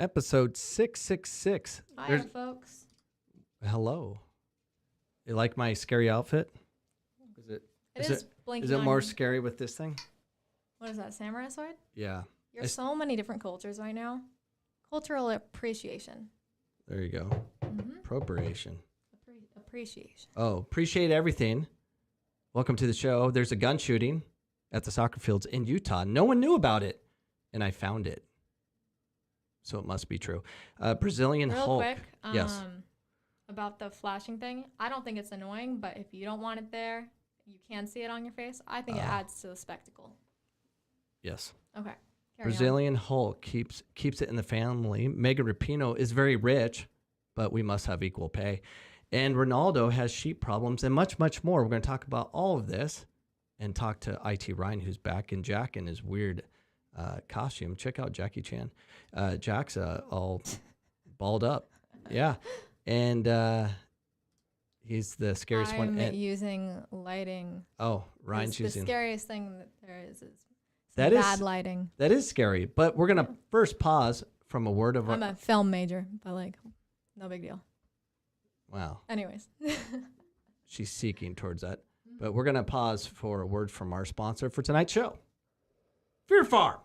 episode 666. Hi, folks. Hello. You like my scary outfit? Is it more scary with this thing? What is that, samurai sword? Yeah. You're so many different cultures right now. Cultural appreciation. There you go. Mm-hmm. Appropriation. Appreciation. Oh, appreciate everything. Welcome to the show. There's a gun shooting at the soccer fields in Utah. No one knew about it, and I found it. So it must be true. Brazilian Real Hulk. Quick, yes. About the flashing thing, I don't think it's annoying, but if you don't want it there, you can see it on your face. I think it adds to the spectacle. Yes. Okay. Brazilian Hulk keeps it in the family. Megan Rapinoe is very rich, but we must have equal pay. And Ronaldo has sheep problems and much, much more. We're going to talk about all of this and talk to IT Ryan, who's back in Jack in his weird costume. Check out Jackie Chan. Jack's all balled up. Yeah. And he's the scariest one. I'm using lighting. Oh, Ryan's using. The scariest thing that there is that bad lighting. That is scary. But we're going to first pause from a word of... I'm a film major, but no big deal. Wow. Anyways. She's seeking towards that. But we're going to pause for a word from our sponsor for tonight's show. Fear Farm.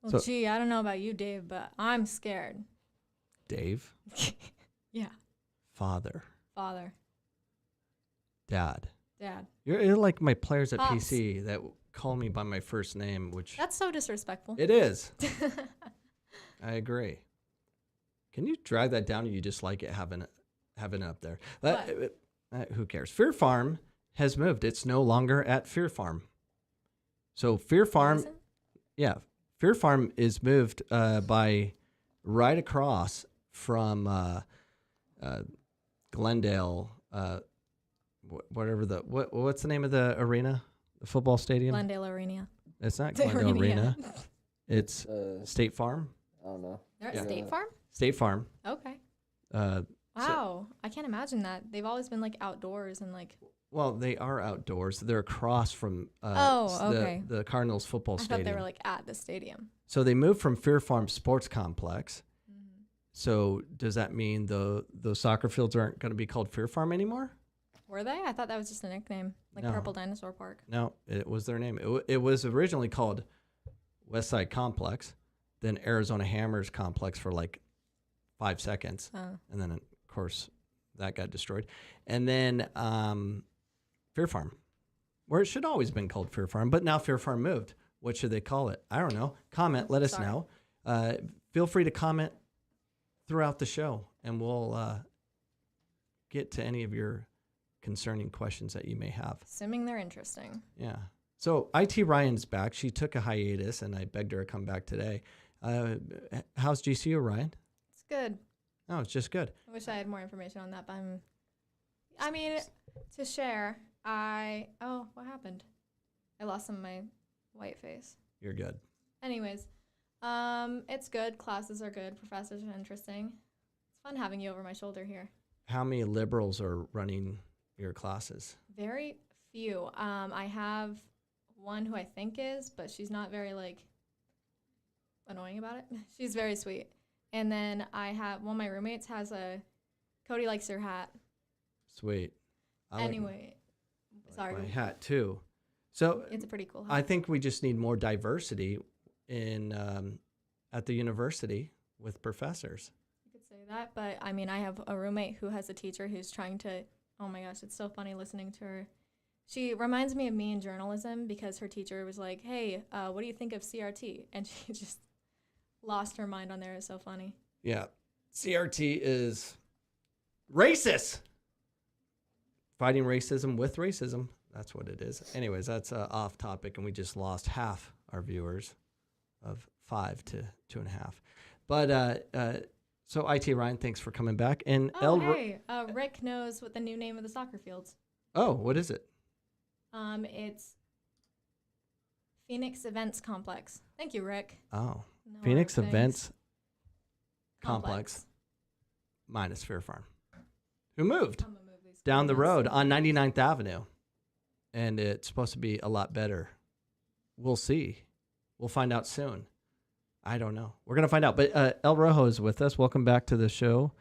Well, gee, I don't know about you, Dave, but I'm scared. Dave? Yeah. Father. Dad. You're like my players at Pops. PC that call me by my first name, which... That's so disrespectful. It is. I agree. Can you drag that down, or you just like it having it up there? Who cares? Fear Farm has moved. It's no longer at Fear Farm. So Fear Farm... Yeah. Fear Farm is moved by right across from Glendale, what's the name of the arena, the football stadium? Glendale Arena. It's not Glendale Arena. It's State Farm. I don't know. They're at State Farm? State Farm. Okay. Wow. So, I can't imagine that. They've always been outdoors and Well, they are outdoors. They're across from the Cardinals football stadium. I thought they were at the stadium. So they moved from Fear Farm Sports Complex. Mm-hmm. So does that mean those soccer fields aren't going to be called Fear Farm anymore? Were they? I thought that was just a nickname, no. Purple Dinosaur Park. No, it was their name. It was originally called Westside Complex, then Arizona Hammers Complex for 5 seconds. And then, of course, that got destroyed. And then... Fear Farm, where it should always been called Fear Farm, but now Fear Farm moved. What should they call it? I don't know. Comment, let us know. Feel free to comment throughout the show, and we'll get to any of your concerning questions that you may have. Assuming they're interesting. Yeah. So IT Ryan's back. She took a hiatus, and I begged her to come back today. How's GCU, Ryan? It's good. Oh, it's just good. I wish I had more information on that, but to share... what happened? I lost some of my white face. You're good. Anyways, it's good. Classes are good. Professors are interesting. It's fun having you over my shoulder here. How many liberals are running your classes? Very few. I have one who I think is, but she's not very annoying about it. She's very sweet. And then I have one of my roommates has Cody likes your hat. Sweet. Anyway. Sorry. My hat too. So it's a pretty cool hat. I think we just need more diversity at the university with professors. You could say that, but I have a roommate who has a teacher who's trying to. Oh my gosh, it's so funny listening to her. She reminds me of me in journalism because her teacher was like, "Hey, what do you think of CRT?" And she just lost her mind on there. It's so funny. Yeah, CRT is racist. Fighting racism with racism. That's what it is. Anyways, that's off topic, and we just lost half our viewers of 5 to 2.5. But so IT Ryan, thanks for coming back. And Rick knows what the new name of the soccer fields. Oh, what is it? It's Phoenix Events Complex. Thank you, Rick. Oh, No Phoenix hard things. Events Complex minus Fair Farm. Who moved I'm gonna move these down the comments. road on 99th Avenue. And it's supposed to be a lot better. We'll see. We'll find out soon. I don't know. We're going to find out. But El Rojo is with us. Welcome back to the show.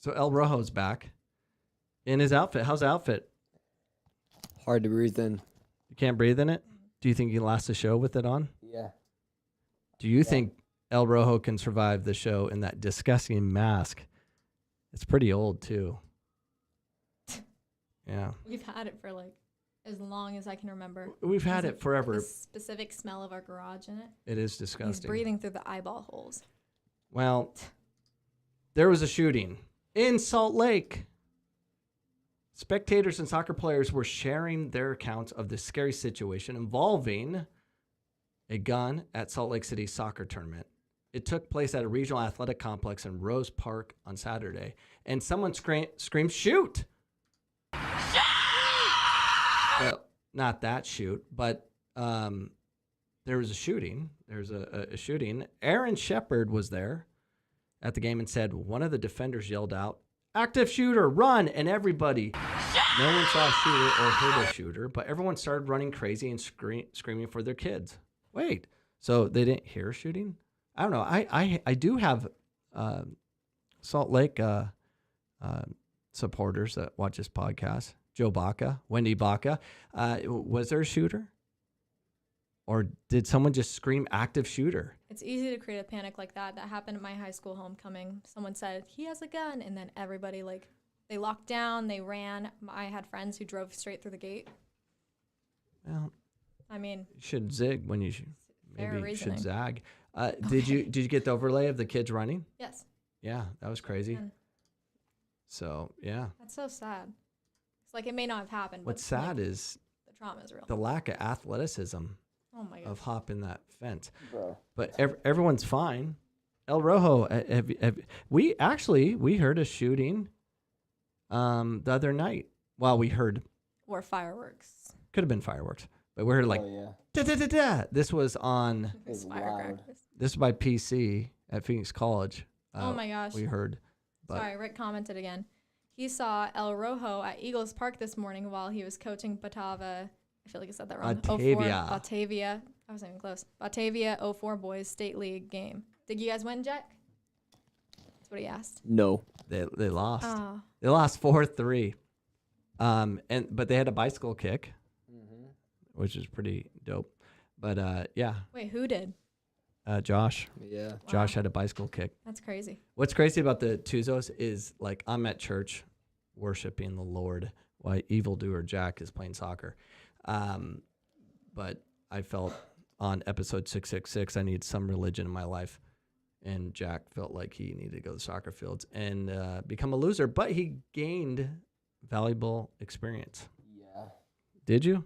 So El Rojo's back in his outfit. How's the outfit? Hard to breathe in. You can't breathe in it? Do you think you can last the show with it on? Yeah. Do you think El Rojo can survive the show in that disgusting mask? It's pretty old, too. Yeah. We've had it for like as long as I can remember. We've had Has it forever. The specific smell of our garage in it. It is He's disgusting. breathing through the eyeball holes. Well, there was a shooting in Salt Lake. Spectators and soccer players were sharing their accounts of the scary situation involving a gun at Salt Lake City soccer tournament. It took place at a regional athletic complex in Rose Park on Saturday, and someone screamed, "Shoot!" Well, not that shoot, but there was a shooting. There's a shooting. Aaron Shepard was there at the game and said one of the defenders yelled out, "Active shooter, run!" And everybody, no one saw a shooter or heard a shooter, but everyone started running crazy and screaming for their kids. Wait, so they didn't hear a shooting? I don't know. I do have Salt Lake supporters that watch this podcast. Joe Baca, Wendy Baca. Was there a shooter? Or did someone just scream active shooter? It's easy to create a panic like that. That happened at my high school homecoming. Someone said, he has a gun. And then everybody, they locked down, they ran. I had friends who drove straight through the gate. Well, I mean, you should zig when you fair maybe reasoning. should zag. Did you get the overlay of the kids running? Yes. Yeah, that was crazy. And So, yeah. that's so sad. It's like it may not have happened. What's but sad is the trauma is real. the lack of athleticism Oh my god. of hopping that fence. Bro. But everyone's fine. El Rojo, we heard a shooting the other night. Well, we heard, Or fireworks. could have been fireworks, but we heard like, Oh, yeah. da-da-da-da. This was on, It's loud. Firecrackers. this is by PC at Phoenix College. Oh my gosh. We heard. But Sorry, Rick commented again. He saw El Rojo at Eagles Park this morning while he was coaching Batava. I feel like I said that wrong. Batavia. I wasn't even close. Batavia 04 boys state league game. Did you guys win, Jack? That's what he asked. No. they lost. Oh. They lost 4-3. But they had a bicycle kick, which is pretty dope. But yeah, Wait, who did? Josh. Yeah. Josh had a bicycle kick. That's crazy. What's crazy about the Tuzos is like I'm at church worshiping the Lord while evildoer Jack is playing soccer. But I felt on episode 666 I need some religion in my life. And Jack felt like he needed to go to the soccer fields and become a loser. But he gained valuable experience. Yeah. Did you?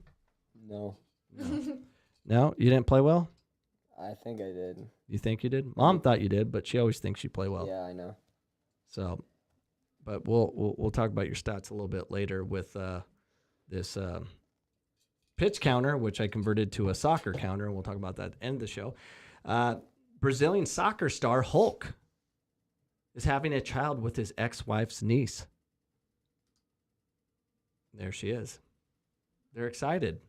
No. No? You didn't play well? I think I did. You think you did? Mom thought you did, but she always thinks you play well. Yeah, I know. So, but we'll talk about your stats a little bit later with this pitch counter, which I converted to a soccer counter, and we'll talk about that at the end of the show. Brazilian soccer star Hulk is having a child with his ex-wife's niece. There she is. They're excited.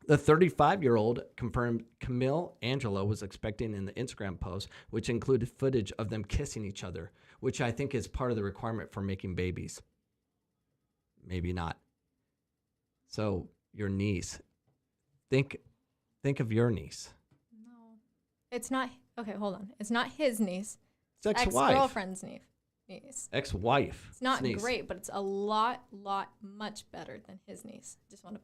The 35-year-old confirmed Camille Angelo was expecting in the Instagram post, which included footage of them kissing each other, which I think is part of the requirement for making babies. Maybe not. So your niece, think of your niece. No. It's not. Okay, hold on. It's not his niece. It's ex-wife. Ex-girlfriend's niece. Ex-wife. It's not niece. great, but it's a lot much better than his niece. Just want to.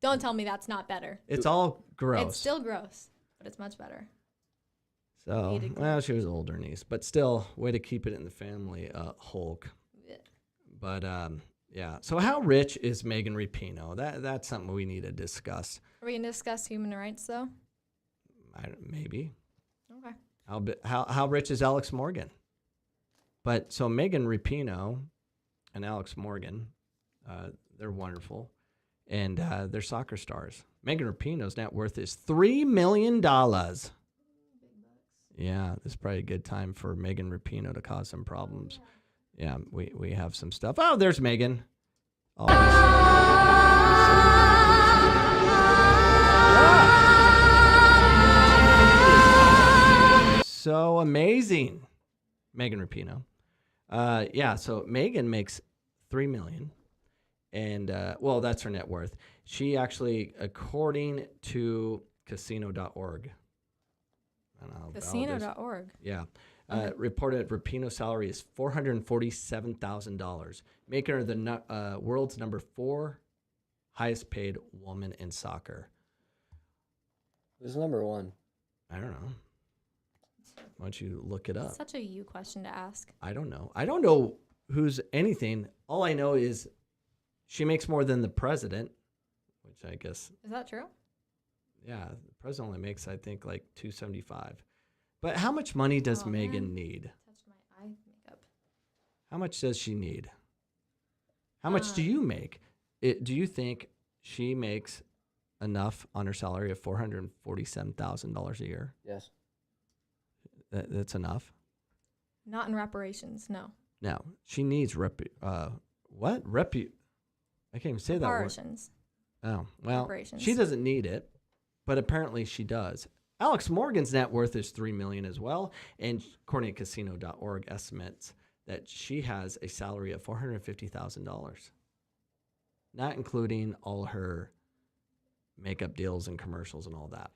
Don't tell me that's not better. It's all gross. It's still gross, but it's much better. So, Eating well, she was an older niece, but still, way to keep it in the family, Hulk. Yeah. But yeah. So, how rich is Megan Rapinoe? That's something we need to discuss. Are we gonna discuss human rights though? Maybe. Okay. How rich is Alex Morgan? But so Megan Rapinoe and Alex Morgan, they're wonderful. And they're soccer stars. Megan Rapinoe's net worth is $3 million. Yeah, this is probably a good time for Megan Rapinoe to cause some problems. Yeah, we have some stuff. Oh, there's Megan. So amazing. Megan Rapinoe. Yeah, so Megan makes $3 million. And, well, that's her net worth. She actually, according to casino.org. Casino.org. Yeah. Okay. Reported Rapinoe's salary is $447,000, making her the world's number 4 highest paid woman in soccer. Who's number 1? I don't know. Why don't you look it up? It's such a you question to ask. I don't know. I don't know who's anything. All I know is she makes more than the president, which I guess. Is that true? Yeah, the president only makes, I think, like $275. But how much money does Megan need? Touched my eye makeup. How much does she need? How much do you make? Do you think she makes enough on her salary of $447,000 a year? Yes. That's enough? Not in reparations, no. No, she needs I can't even say that word. Reparations. Oh, well, Reparations. she doesn't need it, but apparently she does. Alex Morgan's net worth is $3 million as well, and according to casino.org estimates that she has a salary of $450,000, not including all her makeup deals and commercials and all that.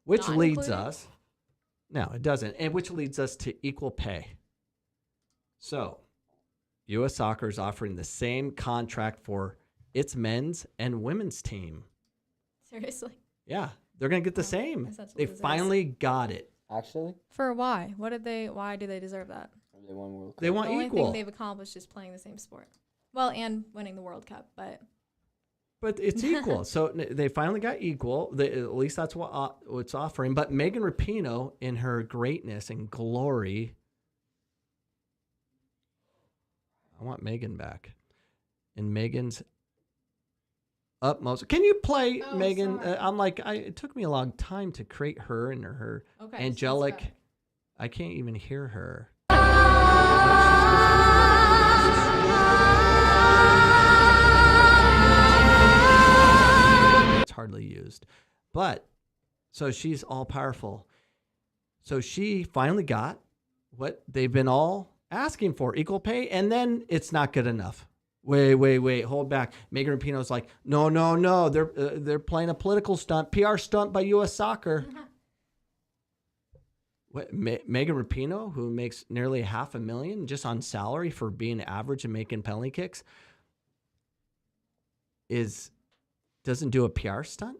Which Not leads including? us, no, it doesn't, and which leads us to equal pay. So, U.S. Soccer is offering the same contract for its men's and women's team. Seriously? Yeah, they're going to get the same. That's what They it is. finally got it. Actually, For why? Why do they deserve that? they won World Cup. They want The only equal. thing they've accomplished is playing the same sport. Well, and winning the World Cup, but But it's equal. So they finally got equal. At least that's what it's offering. But Megan Rapinoe, in her greatness and glory, I want Megan back. In Megan's utmost. Can you play Oh, Megan? sorry. I'm like, it took me a long time to create her and her okay. she's angelic. back. I can't even hear her. It's hardly used. But so she's all powerful. So she finally got what they've been all asking for, equal pay, and then it's not good enough. Wait, hold back. Megan Rapinoe's like, no, they're playing a political stunt, PR stunt by U.S. Soccer. What, Megan Rapinoe, who makes nearly $500,000 just on salary for being average and making penalty kicks, doesn't do a PR stunt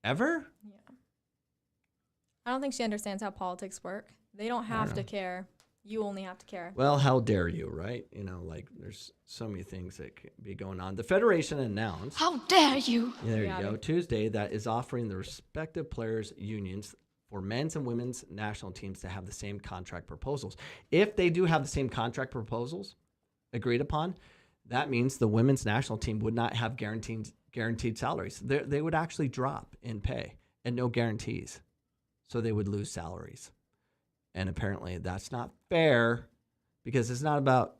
ever? Yeah. I don't think she understands how politics work. They don't have to care. You only have to care. Well, how dare you, right? You know, like there's so many things that could be going on. The Federation announced. How dare you! There Yeah, you go. Tuesday, that is offering the respective players' unions for men's and women's national teams to have the same contract proposals. If they do have the same contract proposals agreed upon, that means the women's national team would not have guaranteed salaries. They would actually drop in pay and no guarantees. So they would lose salaries. And apparently that's not fair because it's not about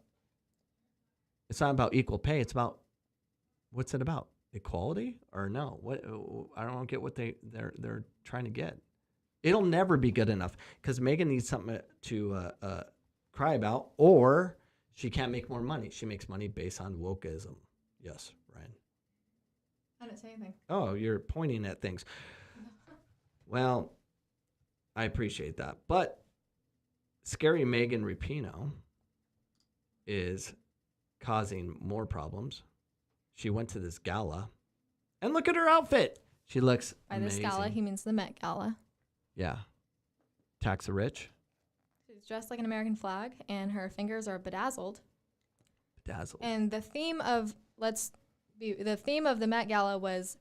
equal pay. It's about, what's it about? Equality or no? What, I don't get what they're trying to get. It'll never be good enough because Megan needs something to cry about, or she can't make more money. She makes money based on wokeism. Yes, Ryan. I didn't say anything. Oh, you're pointing at things. Well, I appreciate that. But scary Megan Rapinoe is causing more problems. She went to this gala, and look at her outfit. She looks By amazing. this gala, he means the Met Gala. Yeah. Tax the rich. She's dressed like an American flag, and her fingers are bedazzled. Bedazzled. And the theme of the Met Gala was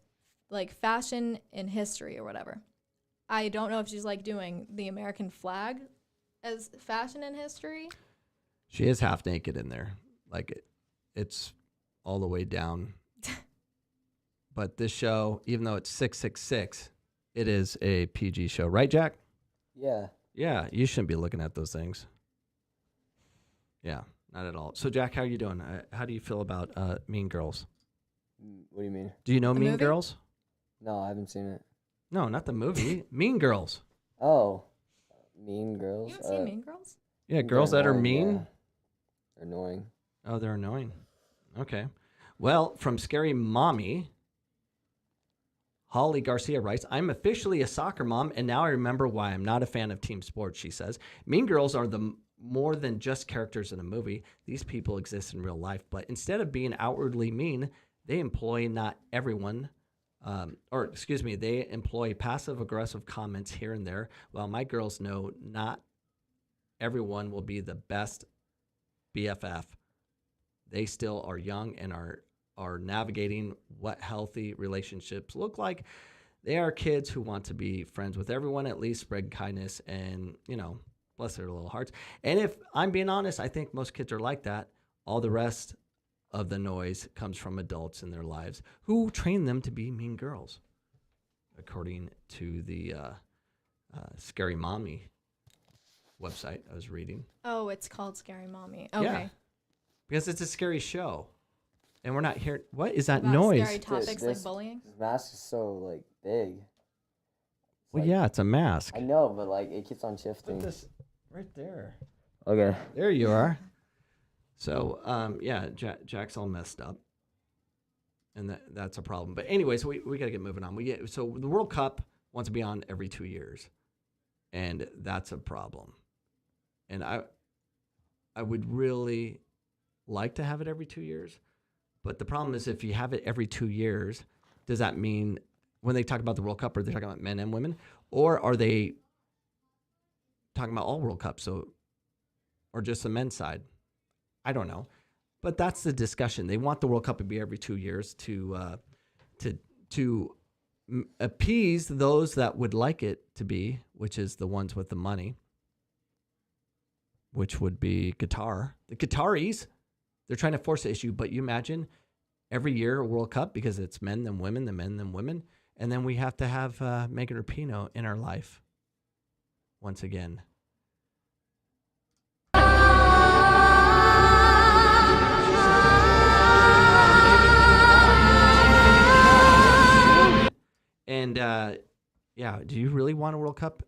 like fashion in history or whatever. I don't know if she's like doing the American flag as fashion in history. She is half naked in there. Like it's all the way down. But this show, even though it's 666, it is a PG show. Right, Jack? Yeah. Yeah, you shouldn't be looking at those things. Yeah, not at all. So, Jack, how are you doing? How do you feel about Mean Girls? What do you mean? Do you know The Mean movie? Girls? No, I haven't seen it. No, not the movie. Mean Girls. Oh, Mean Girls. You haven't seen Mean Girls? Yeah, They're girls that are annoying, mean. yeah. They're annoying. Oh, they're annoying. Okay. Well, from Scary Mommy, Holly Garcia writes, I'm officially a soccer mom, and now I remember why I'm not a fan of team sports, she says. Mean Girls are the more than just characters in a movie. These people exist in real life, but instead of being outwardly mean, they employ they employ passive-aggressive comments here and there. While my girls know not everyone will be the best BFF, they still are young and are navigating what healthy relationships look like. They are kids who want to be friends with everyone, at least spread kindness and, bless their little hearts. And if I'm being honest, I think most kids are like that. All the rest of the noise comes from adults in their lives who train them to be mean girls, according to the Scary Mommy website I was reading. Oh, it's called Scary Mommy. Okay. Yeah, because it's a scary show. And we're not here. What is that About noise? scary topics like This- bullying. This mask is so like big. It's Well, like- yeah, it's a mask. I know, but like it keeps on Put shifting. this right there. Okay. There you are. So, yeah, Jack's all messed up, and that's a problem. But anyways, we got to get moving on. So the World Cup wants to be on every 2 years, and that's a problem. And I would really like to have it every 2 years, but the problem is if you have it every 2 years, does that mean when they talk about the World Cup, are they talking about men and women, or are they talking about all World Cups? Or just the men's side? I don't know, but that's the discussion. They want the World Cup to be every 2 years to appease those that would like it to be, which is the ones with the money, which would be Qatar. The Qataris, they're trying to force the issue, but you imagine every year a World Cup because it's men then women, the men then women, and then we have to have Megan Rapinoe in our life once again. And yeah, do you really want a World Cup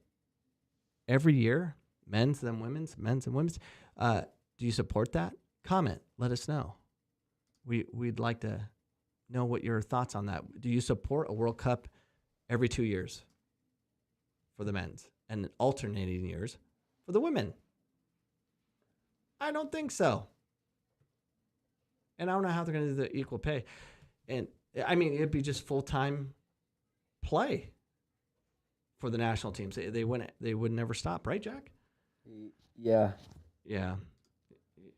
every year? Men's then women's, men's and women's. Do you support that? Comment. Let us know. We'd like to know what your thoughts on that. Do you support a World Cup every 2 years for the men's and alternating years for the women? I don't think so. And I don't know how they're going to do the equal pay. And I mean, it'd be just full-time play for the national teams. They would never stop, right, Jack? Yeah. Yeah.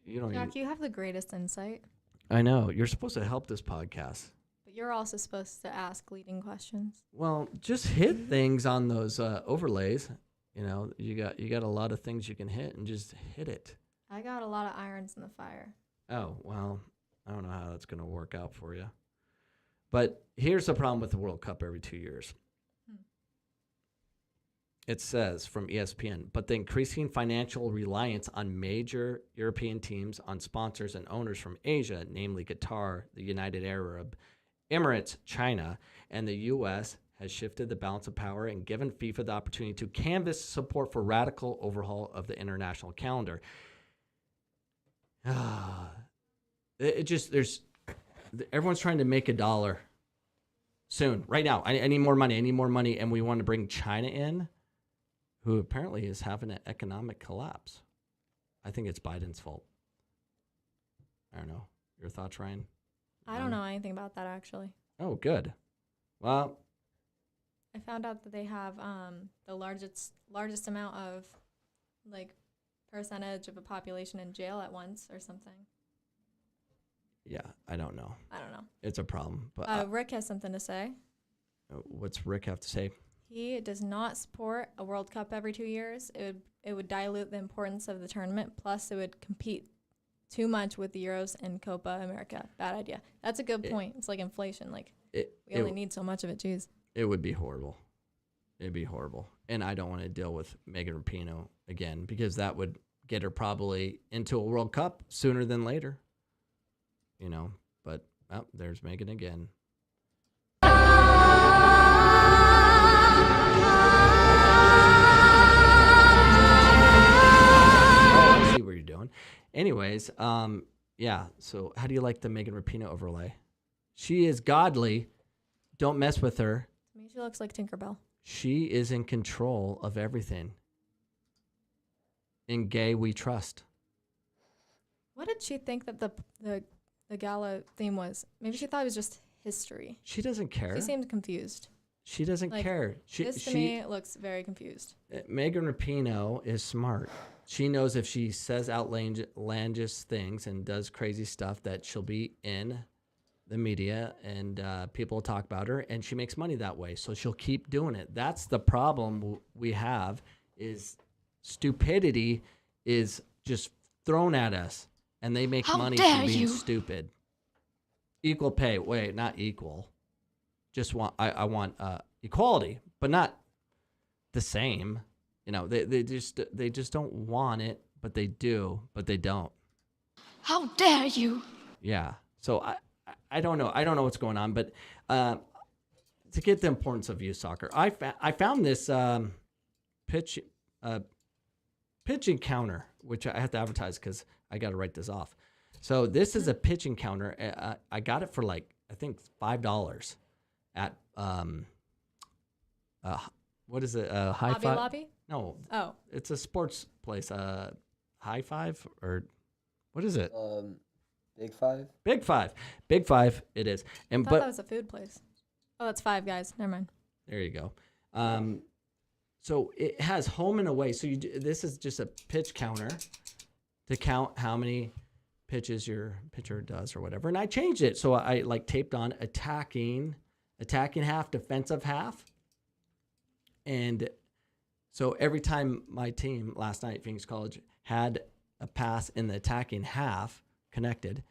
You don't Jack, even, you have the greatest insight, I know. You're supposed to help this podcast. but you're also supposed to ask leading questions. Well, just hit things on those overlays. You got a lot of things you can hit and just hit it. I got a lot of irons in the fire. Oh, well, I don't know how that's going to work out for you. But here's the problem with the World Cup every 2 years. It says from ESPN, but the increasing financial reliance on major European teams on sponsors and owners from Asia, namely Qatar, the United Arab Emirates, China, and the U.S., has shifted the balance of power and given FIFA the opportunity to canvass support for radical overhaul of the international calendar. Everyone's trying to make a dollar soon, right now. I need more money, and we want to bring China in, who apparently is having an economic collapse. I think it's Biden's fault. I don't know. Your thoughts, Ryan? I don't know anything about that, actually. Oh, good. Well, I found out that they have the largest amount of percentage of a population in jail at once or something. yeah, I don't know. I don't know. It's a problem. But Rick has something to say. what's Rick have to say? He does not support a World Cup every 2 years. It would dilute the importance of the tournament. Plus, it would too much with the Euros and Copa America. Bad idea. That's a good point. It's like inflation. Like we only need so much of it. Jeez. It would be horrible. It'd be horrible. And I don't want to deal with Megan Rapinoe again because that would get her probably into a World Cup sooner than later. You know, but there's Megan again. Oh, I see what you're doing. Anyways, yeah. So how do you like the Megan Rapinoe overlay? She is godly. Don't mess with her. To me, she looks like Tinkerbell. She is in control of everything. In gay, we trust. What did she think that the gala theme was? Maybe she thought it was just history. She doesn't care. She seemed confused. She doesn't care. This to me looks very confused. Megan Rapinoe is smart. She knows if she says outlandish things and does crazy stuff that she'll be in the media and people will talk about her, and she makes money that way. So she'll keep doing it. That's the problem we have is stupidity is just thrown at us, and they make money from being stupid. Equal pay. Wait, not equal. I want equality, but not the same. You know, they just don't want it, but they do, but they don't. How dare you? Yeah. So I don't know. I don't know what's going on, but to get the importance of youth soccer, I found this pitch encounter, which I have to advertise because I got to write this off. So this is a pitch encounter. I got it for like I think $5 at what is it? High Hobby Five? Lobby? No. Oh. It's a sports place. High Five or what is it? Big Five. Big Five. Big Five. It is. I thought that was a food place. Oh, that's Five Guys. Never mind. There you go. So it has home and away. So this is just a pitch counter to count how many pitches your pitcher does or whatever. And I changed it. So I like taped on attacking half, defensive half. And so every time my team last night, Phoenix College, had a pass in the attacking half connected,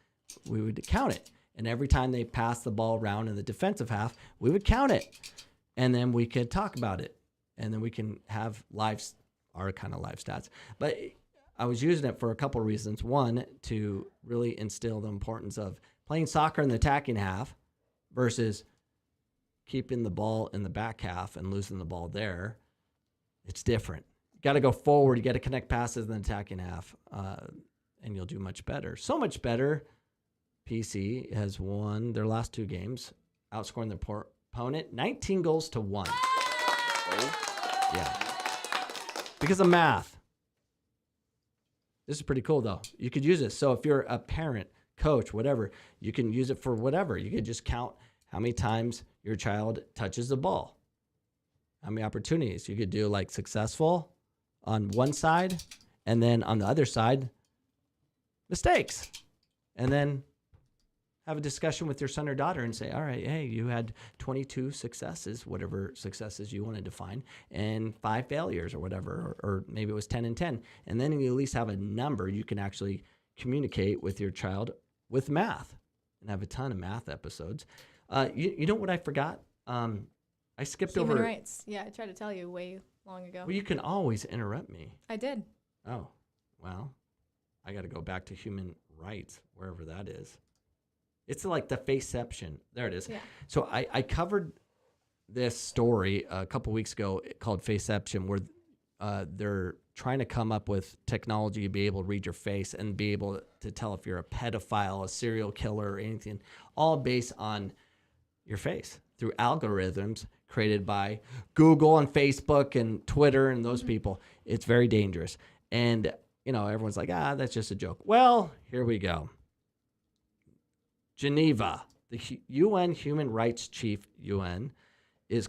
we would count it. And every time they passed the ball around in the defensive half, we would count it. And then we could talk about it. And then we can have our kind of live stats. But I was using it for a couple of reasons. One, to really instill the importance of playing soccer in the attacking half versus keeping the ball in the back half and losing the ball there. It's different. You got to go forward. You got to connect passes in the attacking half, and you'll do much better. So much better. PC has won their last 2 games, outscoring their opponent 19 goals to 1. Yeah. Because of math. This is pretty cool, though. You could use this. So if you're a parent, coach, whatever, you can use it for whatever. You could just count how many times your child touches the ball. How many opportunities. You could do like successful on one side, and then on the other side, mistakes. And then have a discussion with your son or daughter and say, all right, hey, you had 22 successes, whatever successes you want to define, and 5 failures or whatever, or maybe it was 10 and 10. And then you at least have a number you can actually communicate with your child with math and have a ton of math episodes. You know what I forgot? I skipped over. Human rights. Yeah, I tried to tell you way long ago. Well, you can always interrupt me. I did. Oh, well, I got to go back to human rights, wherever that is. It's like the faceception. There it is. Yeah. So I covered this story a couple weeks ago called Faceception, where they're trying to come up with technology to be able to read your face and be able to tell if you're a pedophile, a serial killer, or anything, all based on your face through algorithms created by Google and Facebook and Twitter and those people. It's very dangerous. And, everyone's like, that's just a joke. Well, here we go. Geneva, the UN Human Rights Chief, UN, was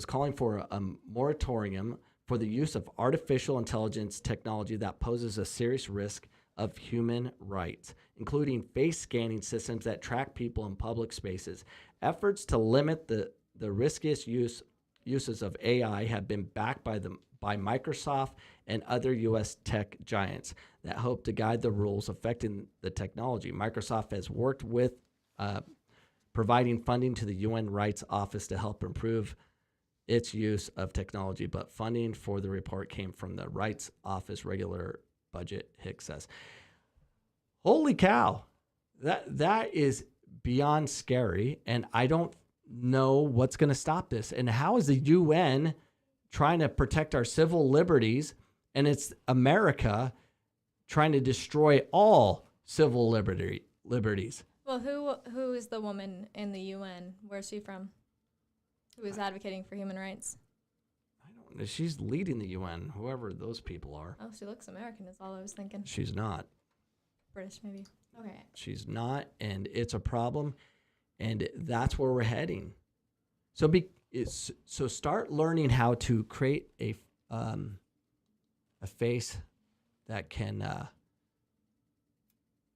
calling for a moratorium for the use of artificial intelligence technology that poses a serious risk of human rights, including face scanning systems that track people in public spaces. Efforts to limit the riskiest uses of AI have been backed by Microsoft and other U.S. tech giants that hope to guide the rules affecting the technology. Microsoft has worked with providing funding to the UN Rights Office to help improve its use of technology, but funding for the report came from the Rights Office regular budget, Hicks says. Holy cow. That is beyond scary, and I don't know what's going to stop this. And how is the UN trying to protect our civil liberties, and it's America trying to destroy all civil liberties? Well, who is the woman in the UN? Where's she from? Who is advocating for human rights? I don't know. She's leading the UN, whoever those people are. Oh, she looks American is all I was thinking. She's not. British, maybe. Okay. She's not, and it's a problem, and that's where we're heading. So so start learning how to create a face that can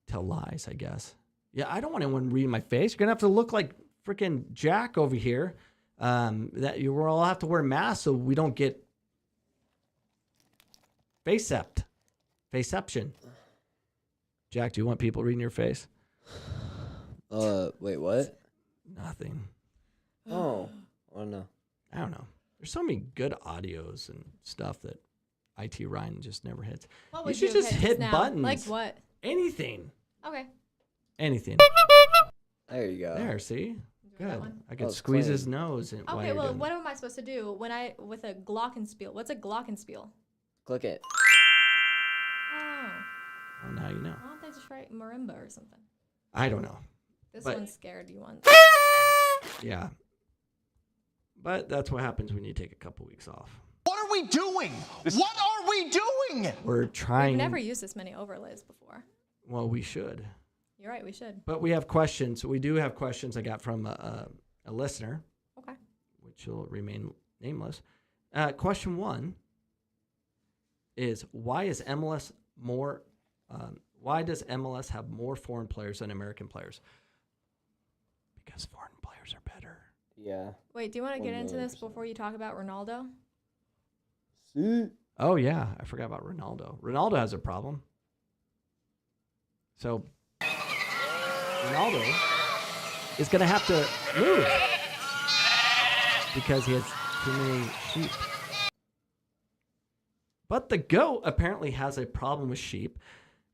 tell lies, I guess. Yeah, I don't want anyone reading my face. You're going to have to look like freaking Jack over here. That you will all have to wear masks so we don't get faceception. Jack, do you want people reading your face? Wait, what? Nothing. Oh, I don't know. I don't know. There's so many good audios and stuff that IT Ryan just never hits. What You would should you just hit hit now? buttons. Like what? Anything. Okay. Anything. There you go. There, see? Do that Good. one. I could it's squeeze clean. his nose. While Okay, you're well, doing what am I supposed to do with a glockenspiel? What's a glockenspiel? Click it. Oh. Well, now you know. Why don't they just write marimba or something? I don't know. This But- one's scared you want. Yeah. But that's what happens when you take a couple weeks off. What are we doing? What are we doing? We're trying. We've never used this many overlays before. Well, we should. You're right, we should. But we have questions. We do have questions I got from a listener, Okay. which will remain nameless. Question 1 is why does MLS have more foreign players than American players? Because foreign players are better. Yeah. Wait, do you want to get into this 1,000,000%. before you talk about Ronaldo? See? Oh yeah, I forgot about Ronaldo. Ronaldo has a problem. So Ronaldo is going to have to move because he has too many sheep. But the GOAT apparently has a problem with sheep,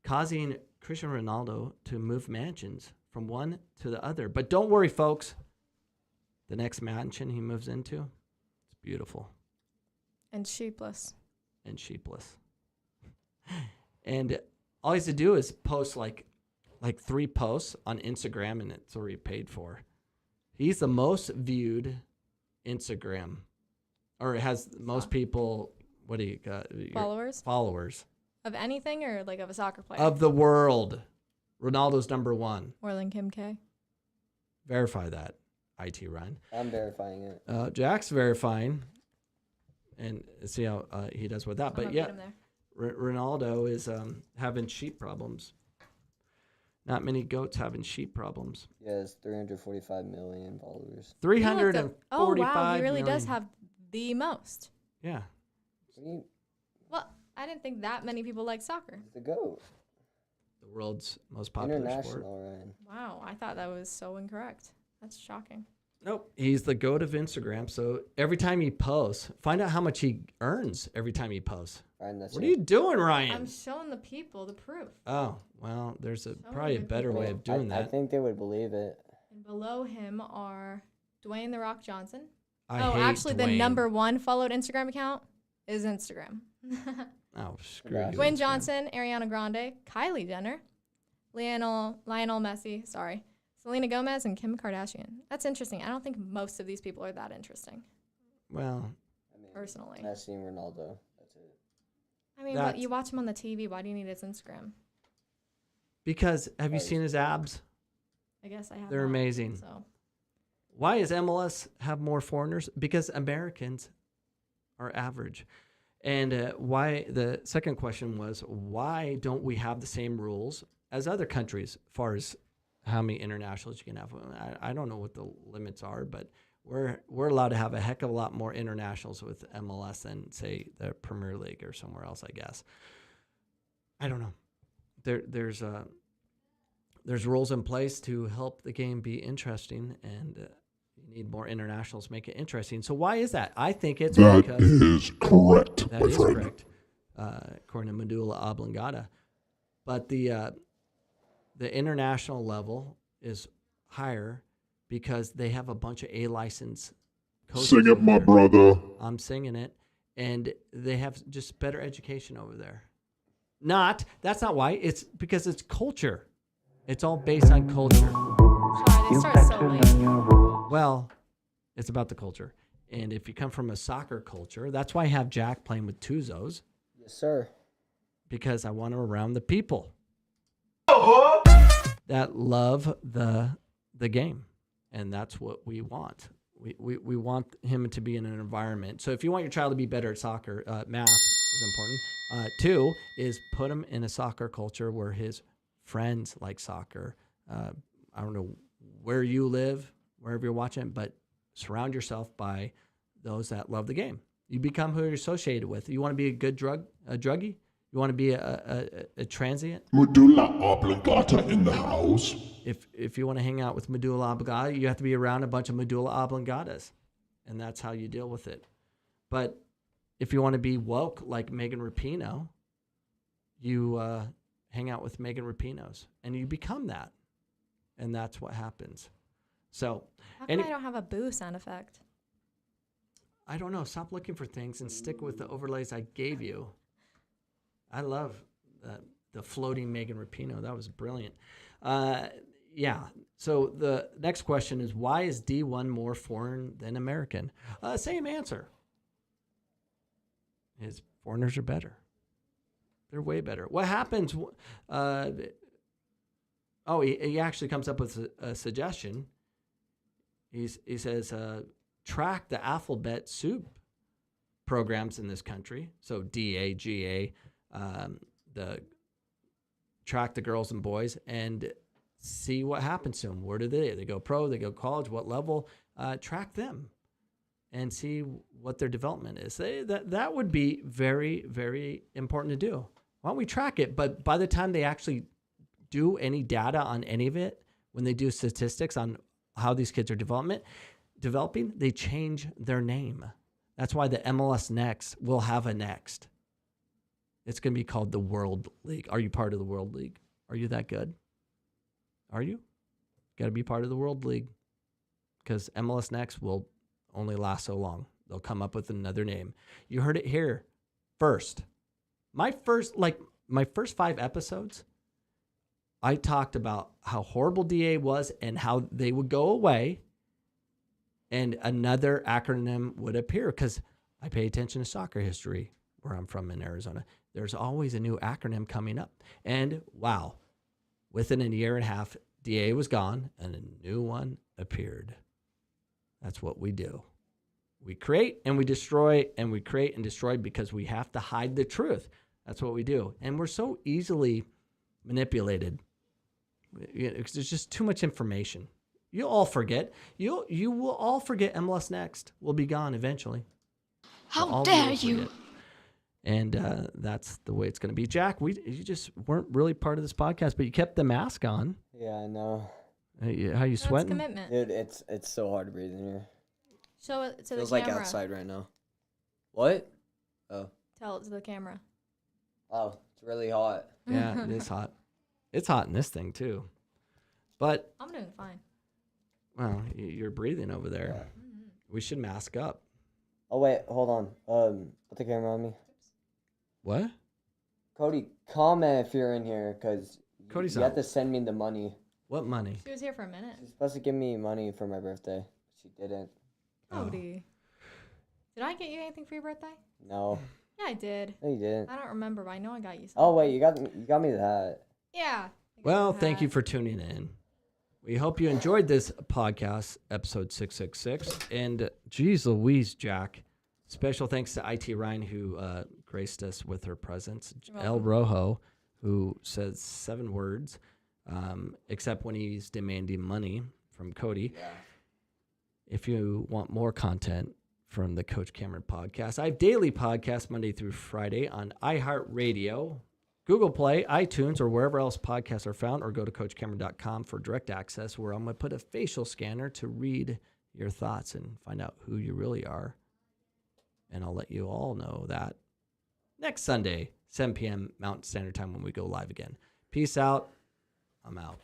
causing Cristiano Ronaldo to move mansions from one to the other. But don't worry, folks. The next mansion he moves into, it's beautiful And sheepless. and sheepless. And all he has to do is post like 3 posts on Instagram, and it's already paid for. He's the most viewed Instagram, or has most people. What do you got? Followers? Followers Of anything or like of a soccer player? of the world. Ronaldo's number 1. More than Kim K. Verify that, IT Ryan. I'm verifying it. Jack's verifying, and see how he does with that. I'm But gonna yeah, get him there. Ronaldo is having sheep problems. Not many goats having sheep problems. Yes, 345 million followers. He looked up- 345 Oh, wow, he really does million. have the most. Yeah. What do you, Well, I didn't think that many people like soccer. the GOAT. The world's most popular sport. International, Ryan. Wow, I thought that was so incorrect. That's shocking. Nope. He's the goat of Instagram. So every time he posts, find out how much he earns every time he posts. Ryan, that's What are it. you doing, Ryan? I'm showing the people the proof. Oh, well, there's So probably a many better way people. of doing I that. think they would believe it. And below him are Dwayne "The Rock" Johnson. I Oh, hate actually, the Dwayne. number 1 followed Instagram account is Instagram. Oh, screw Dwayne you. Dwayne Instagram. Johnson, Ariana Grande, Kylie Jenner, Lionel Messi, Selena Gomez, and Kim Kardashian. That's interesting. I don't think most of these people are that interesting, Well, I mean, personally. Messi and Ronaldo. That's it. I mean, but That's- you watch him on the TV. Why do you need his Instagram? because have you Right. seen his abs? I guess I have. They're not, amazing. So Why does MLS have more foreigners? Because Americans are average. And why? The second question was, why don't we have the same rules as other countries as far as how many internationals you can have. I don't know what the limits are, but we're allowed to have a heck of a lot more internationals with MLS than, say, the Premier League or somewhere else, I guess. I don't know. There's rules in place to help the game be interesting, and you need more internationals to make it interesting. So why is that? I think it's That because is correct. that my is friend. correct, according to medulla oblongata. But the international level is higher because they have a bunch of A license coaches. Sing it, over my there. brother. I'm singing it, and they have just better education over there. That's not why. It's because it's culture. It's all based on culture. Sorry, they start so late. Well, it's about the culture. And if you come from a soccer culture, that's why I have Jack playing with Tuzos, Yes, sir. because I want him around the people that love the game. And that's what we want. We want him to be in an environment. So if you want your child to be better at soccer, math is important. 2 is put him in a soccer culture where his friends like soccer. I don't know where you live, wherever you're watching, but surround yourself by those that love the game. You become who you're associated with. You want to be a good druggie? You want to be a transient? Medulla oblongata in the house. If you want to hang out with medulla oblongata, you have to be around a bunch of medulla oblongatas, and that's how you deal with it. But if you want to be woke like Megan Rapinoe, you hang out with Megan Rapinoes, and you become that, and that's what happens. So, How come I don't have a boo sound effect? I don't know. Stop looking for things and stick with the overlays I gave you. I love the floating Megan Rapinoe. That was brilliant. Yeah. So the next question is, why is D1 more foreign than American? Same answer. His foreigners are better. They're way better. What happens? He actually comes up with a suggestion. He says, track the alphabet soup programs in this country. So DA, GA, track the girls and boys and see what happens to them. Where do they go pro, they go college, what level? Track them and see what their development is. That would be very, very important to do. Why don't we track it? But by the time they actually do any data on any of it, when they do statistics on how these kids are developing, they change their name. That's why the MLS Next will have a next. It's going to be called the World League. Are you part of the World League? Are you that good? Are you? Got to be part of the World League, because MLS Next will only last so long. They'll come up with another name. You heard it here first. My first 5 episodes, I talked about how horrible DA was and how they would go away and another acronym would appear, because I pay attention to soccer history where I'm from in Arizona. There's always a new acronym coming up. And wow, within a year and a half, DA was gone and a new one appeared. That's what we do. We create and we destroy, and we create and destroy because we have to hide the truth. That's what we do. And we're so easily manipulated. There's just too much information. You'll all forget. You will all forget MLS Next will be gone eventually. How dare you? And that's the way it's going to be. Jack, you just weren't really part of this podcast, but you kept the mask on. Yeah, I know. How you That's sweating? commitment. Dude, it's so hard to breathe in here. Show it to Feels the like camera. outside right now. What? Oh. Tell it to the camera. Oh, it's really hot. Yeah, it is hot. It's hot in this thing too. But, I'm doing fine. well, you're breathing over there. Yeah. We should mask up. Oh, wait, hold on. Put the camera on me. What? Cody, comment if you're in here, because Cody's you have out. to send me the money. What money? She was here for a minute. She's supposed to give me money for my birthday. She didn't. Cody. Did I get you anything for your birthday? No. Yeah, I did. No, you didn't. I don't remember, but I know I got you something. Oh, wait, you got me that. Yeah. Well, thank you for tuning in. We hope you enjoyed this podcast, episode 666. And geez Louise, Jack. Special thanks to IT Ryan, who graced us with her presence. You're El welcome. Rojo, who says 7 words. except when he's demanding money from Cody. Yeah. If you want more content from the Coach Cameron podcast, I have daily podcasts Monday through Friday on iHeartRadio, Google Play, iTunes, or wherever else podcasts are found, or go to CoachCameron.com for direct access, where I'm going to put a facial scanner to read your thoughts and find out who you really are. And I'll let you all know that next Sunday, 7 p.m. Mountain Standard Time when we go live again. Peace out. I'm out.